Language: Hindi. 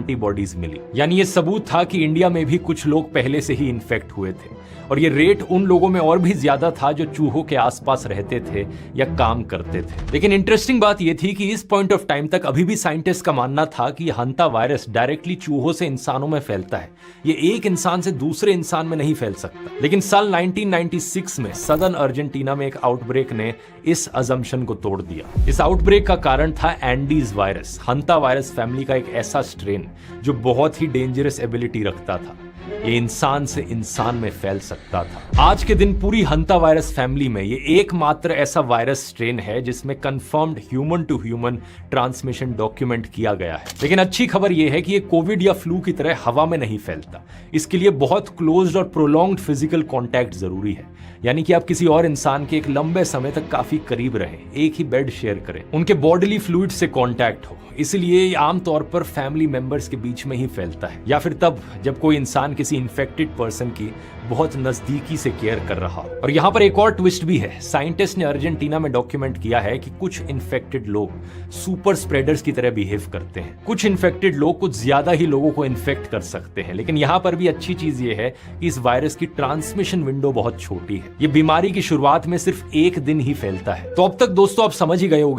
एंटीबॉडीज मिली। यानी ये सबूत था कि इंडिया में भी कुछ लोग पहले से ही इन्फेक्ट हुए थे, और ये रेट उन लोगों में और भी ज्यादा था जो चूहों के आसपास रहते थे या काम करते थे। लेकिन इंटरेस्टिंग बात यह थी कि इस पॉइंट ऑफ टाइम तक अभी भी साइंटिस्ट का मानना था कि हंता वायरस डायरेक्टली चूहों से इंसानों में फैलता है, ये एक इंसान से दूसरे इंसान में नहीं फैल सकता। लेकिन साल 1996 में सदर्न अर्जेंटीना में एक आउटब्रेक ने इस अजम्पशन को तोड़ दिया। इस आउटब्रेक का कारण था एंडीज वायरस, हंता वायरस फैमिली का एक ऐसा स्ट्रेन जो बहुत ही डेंजरस एबिलिटी रखता था, ये इंसान से इंसान में फैल सकता था। आज के दिन पूरी हंता वायरस फैमिली में ये एकमात्र ऐसा वायरस स्ट्रेन है जिसमें confirmed human to human transmission document किया गया है। लेकिन अच्छी खबर यह है कि ये कोविड या फ्लू की तरह हवा में नहीं फैलता। इसके लिए बहुत क्लोज्ड और प्रोलॉन्ग्ड फिजिकल कॉन्टैक्ट जरूरी है, यानी कि आप किसी और इंसान के एक लंबे समय तक काफी करीब रहें, एक ही बेड शेयर करें, उनके बॉडीली फ्लूइड से कांटेक्ट हो। इसलिए ये आमतौर पर फैमिली मेंबर्स के बीच में ही फैलता है, या फिर तब जब कोई इंसान किसी इन्फेक्टेड पर्सन की बहुत नजदीकी से केयर कर रहा हो। और यहाँ पर एक और ट्विस्ट भी है। साइंटिस्ट ने अर्जेंटीना में डॉक्यूमेंट किया है कि कुछ इन्फेक्टेड लोग सुपर स्प्रेडर्स की तरह बिहेव करते हैं। कुछ इन्फेक्टेड लोग कुछ ज्यादा ही लोगों को इन्फेक्ट कर सकते हैं। लेकिन यहाँ पर भी अच्छी चीज ये है कि इस वायरस की ट्रांसमिशन विंडो बहुत छोटी है। ये बीमारी की शुरुआत में सिर्फ एक दिन ही फैलता है। तो अब तक दोस्तों आप समझ ही गए होंगे